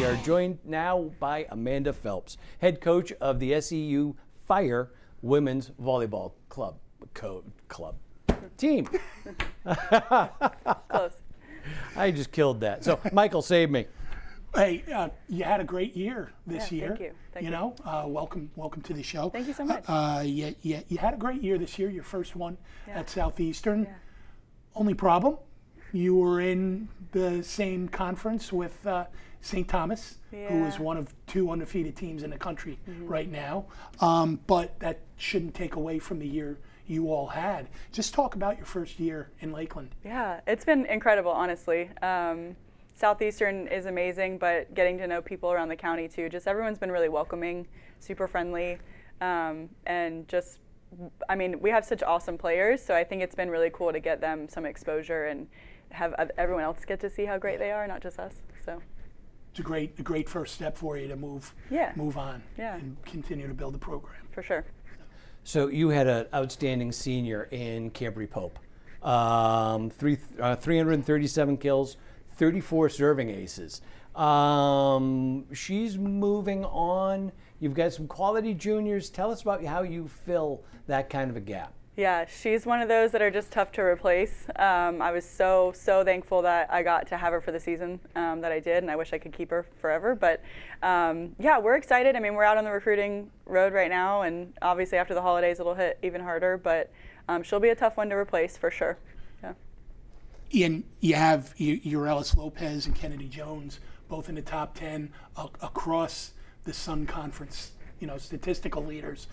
We are joined now by Amanda Phelps, head coach of the SEU Fire Women's Volleyball team. Close. I just killed that. So, Michael, save me. Hey, you had a great year this year. Thank you. Thank you. Know, welcome to the show. Thank you so much. You had a great year this year. Your first one at Southeastern. Yeah. Only problem, you were in the same conference with St. Thomas, who is one of 2 undefeated teams in the country right now. But that shouldn't take away from the year you all had. Just talk about your first year in Lakeland. Yeah, it's been incredible, honestly. Southeastern is amazing, but getting to know people around the county too. Just everyone's been really welcoming, super friendly, and just, I mean, we have such awesome players, so I think it's been really cool to get them some exposure and have everyone else get to see how great they are, not just us. So it's a great first step for you to move on and continue to build the program. For sure. So you had an outstanding senior in Cambry Pope. 337 kills, 34 serving aces. She's moving on. You've got some quality juniors. Tell us about how you fill that kind of a gap. Yeah, she's one of those that are just tough to replace. I was so thankful that I got to have her for the season that I did, and I wish I could keep her forever. But yeah, we're excited. I mean, we're out on the recruiting road right now, and obviously after the holidays it'll hit even harder, but she'll be a tough one to replace for sure. Yeah. Ian, you have Ellis Lopez and Kennedy Jones, both in the top 10 across the Sun Conference, statistical leaders,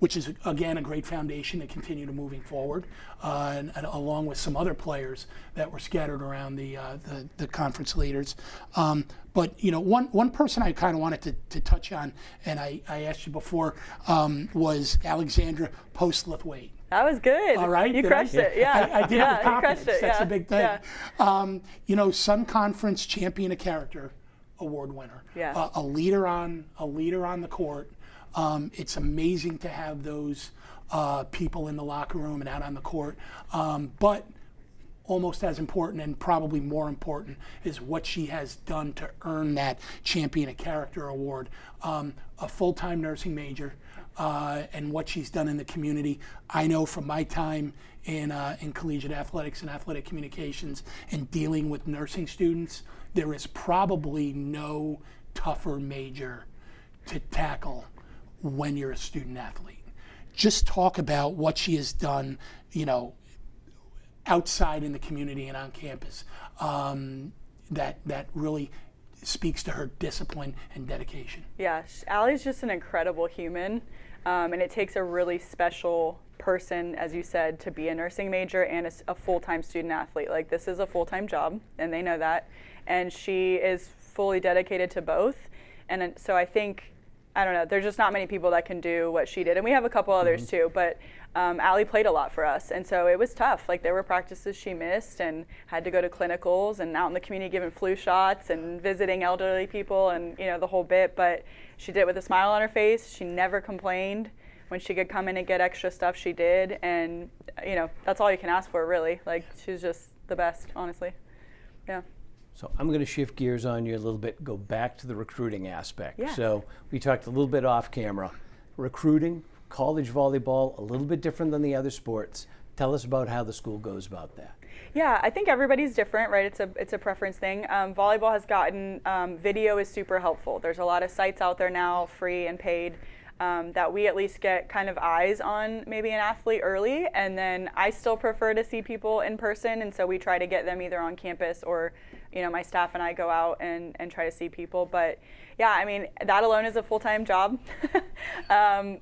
which is, again, a great foundation to continue to moving forward, and along with some other players that were scattered around the conference leaders. But, one person I kind of wanted to touch on, and I asked you before, was Alexandra Postlethwaite. That was good. All right. You crushed it. Yeah. I did it with confidence. You crushed it. That's a big thing. Yeah. Sun Conference Champion of Character Award winner. Yeah. A leader on the court. It's amazing to have those people in the locker room and out on the court. But almost as important, and probably more important, is what she has done to earn that Champion of Character Award. A full-time nursing major. And what she's done in the community. I know from my time in collegiate athletics and athletic communications and dealing with nursing students, there is probably no tougher major to tackle when you're a student athlete. Just talk about what she has done, outside in the community and on campus. That really speaks to her discipline and dedication. Yeah, Allie's just an incredible human. And it takes a really special person, as you said, to be a nursing major and a full-time student athlete. Like, this is a full-time job, and they know that. And she is fully dedicated to both. And so I think, I don't know, there's just not many people that can do what she did. And we have a couple others too, but Allie played a lot for us. And so it was tough. Like, there were practices she missed and had to go to clinicals and out in the community giving flu shots and visiting elderly people and, the whole bit. But she did it with a smile on her face. She never complained. When she could come in and get extra stuff, she did. And, that's all you can ask for, really. Like, she's just the best, honestly. Yeah. So I'm going to shift gears on you a little bit, go back to the recruiting aspect. Yeah. So we talked a little bit off camera. Recruiting, college volleyball, a little bit different than the other sports. Tell us about how the school goes about that. Yeah, I think everybody's different, right? It's a preference thing. Volleyball has gotten, video is super helpful. There's a lot of sites out there now, free and paid, that we at least get kind of eyes on maybe an athlete early. And then I still prefer to see people in person, and so we try to get them either on campus or, my staff and I go out and try to see people. But yeah, I mean, that alone is a full-time job.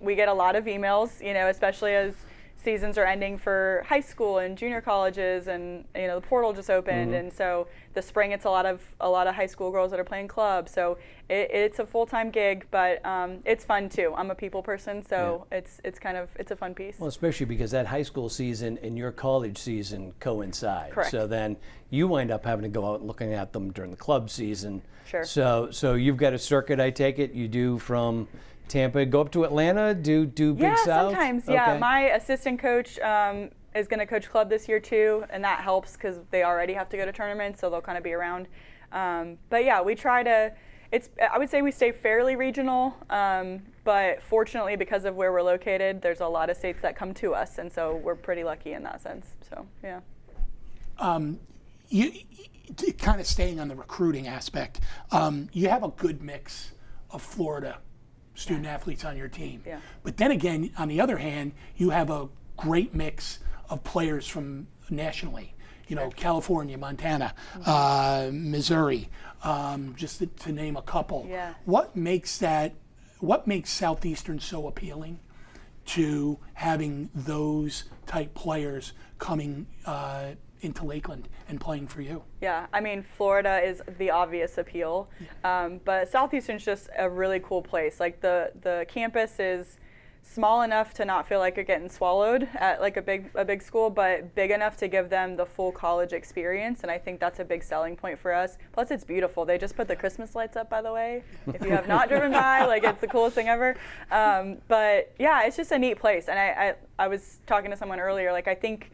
We get a lot of emails, especially as seasons are ending for high school and junior colleges, and the portal just opened, and so the spring it's a lot of high school girls that are playing club. So it's a full-time gig, but it's fun too. I'm a people person, so it's a fun piece. Well, especially because that high school season and your college season coincide. Correct. So then you wind up having to go out and looking at them during the club season. Sure. So you've got a circuit, I take it, you do from Tampa, go up to Atlanta, do Big South? Yeah, sometimes. Yeah, my assistant coach is going to coach club this year too, and that helps because they already have to go to tournaments, so they'll kind of be around. But yeah, we try to. I would say we stay fairly regional, but fortunately because of where we're located, there's a lot of states that come to us, and so we're pretty lucky in that sense. So yeah. You kind of staying on the recruiting aspect, you have a good mix of Florida student athletes on your team. Yeah. But then again, on the other hand, you have a great mix of players from nationally. You know, California, Montana, Missouri, just to name a couple. Yeah. What makes Southeastern so appealing to having those type players coming into Lakeland and playing for you? Yeah, I mean, Florida is the obvious appeal, but Southeastern's just a really cool place. Like the campus is small enough to not feel like you're getting swallowed at like a big school, but big enough to give them the full college experience, and I think that's a big selling point for us. Plus, it's beautiful. They just put the Christmas lights up, by the way. If you have not driven by, like, it's the coolest thing ever. But yeah, it's just a neat place, and I was talking to someone earlier, like, I think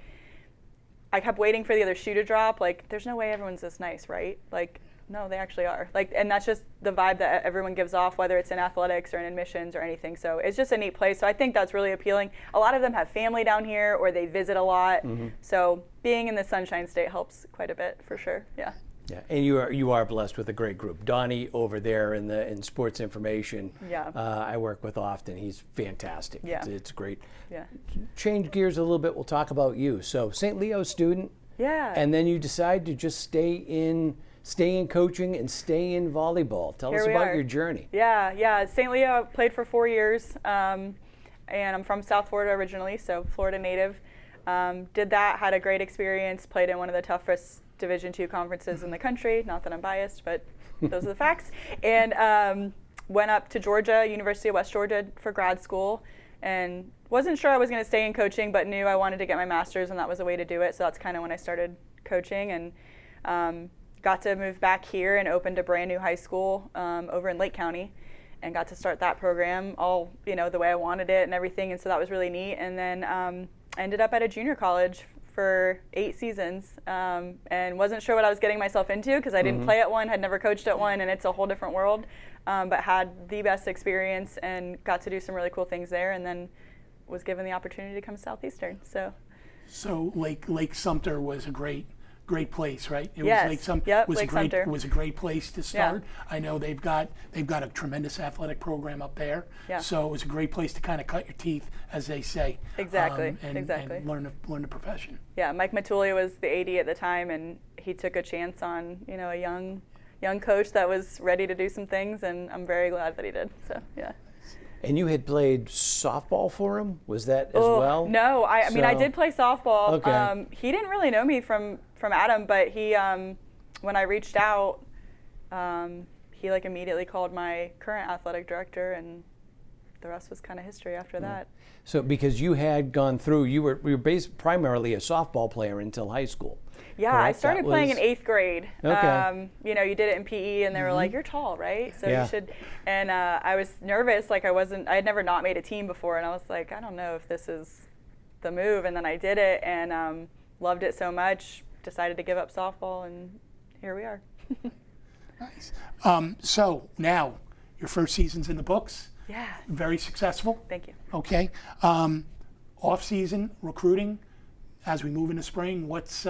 I kept waiting for the other shoe to drop. Like, there's no way everyone's this nice, right? Like, no, they actually are. Like, and that's just the vibe that everyone gives off, whether it's in athletics or in admissions or anything. So it's just a neat place. So I think that's really appealing. A lot of them have family down here, or they visit a lot. So being in the Sunshine State helps quite a bit, for sure. Yeah. Yeah, and you are blessed with a great group. Donnie over there in sports information. Yeah. I work with often. He's fantastic. Yeah. It's great. Yeah. Change gears a little bit. We'll talk about you. So St. Leo student. Yeah. And then you decide to just stay in coaching and stay in volleyball. Tell us about your journey. Yeah. St. Leo, played for 4 years, and I'm from South Florida originally, so Florida native. Did that, had a great experience, played in one of the toughest Division II conferences in the country. Not that I'm biased, but those are the facts. And went up to Georgia, University of West Georgia, for grad school, and wasn't sure I was going to stay in coaching, but knew I wanted to get my master's, and that was a way to do it. So that's kind of when I started coaching, and got to move back here and opened a brand new high school over in Lake County, and got to start that program all, the way I wanted it and everything. And so that was really neat. And then ended up at a junior college for 8 seasons, and wasn't sure what I was getting myself into because I didn't play at one, had never coached at one, and it's a whole different world. But had the best experience and got to do some really cool things there, and then was given the opportunity to come to Southeastern. So Lake Sumter was a great place, right? Yes. Was Lake Sumter. Yep, was Lake Sumter. Was a great place to start. Yeah. I know they've got a tremendous athletic program up there. Yeah. So it was a great place to kind of cut your teeth, as they say. Exactly. And learn the profession. Yeah, Mike Matuli was the AD at the time, and he took a chance on a young coach that was ready to do some things, and I'm very glad that he did. So yeah. And you had played softball for him? Was that as well? No, I mean, I did play softball. Okay. He didn't really know me from Adam, but he, when I reached out, he immediately called my current athletic director, and the rest was kind of history after that. So because you had gone through, you were primarily a softball player until high school. Yeah, correct? I started playing in 8th grade. Okay. You did it in PE, and they were like, "You're tall, right? So Yeah. you should." And I was nervous, I had never not made a team before, and I was like, I don't know if this is the move. And then I did it, and loved it so much, decided to give up softball, and here we are. Nice. So now your first season's in the books. Yeah. Very successful. Thank you. Okay. Off season recruiting as we move into spring. What's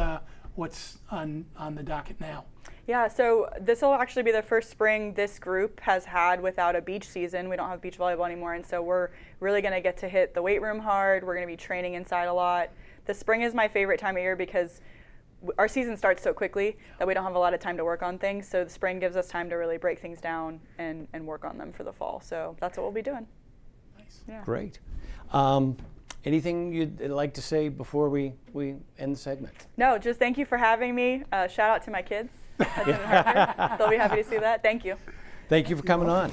on the docket now? Yeah, so this will actually be the first spring this group has had without a beach season. We don't have beach volleyball anymore, and so we're really going to get to hit the weight room hard. We're going to be training inside a lot. The spring is my favorite time of year because our season starts so quickly that we don't have a lot of time to work on things. So the spring gives us time to really break things down and work on them for the fall. So that's what we'll be doing. Nice. Yeah. Great. Anything you'd like to say before we end the segment? No, just thank you for having me. Shout out to my kids. They'll be happy to see that. Thank you. Thank you for coming on.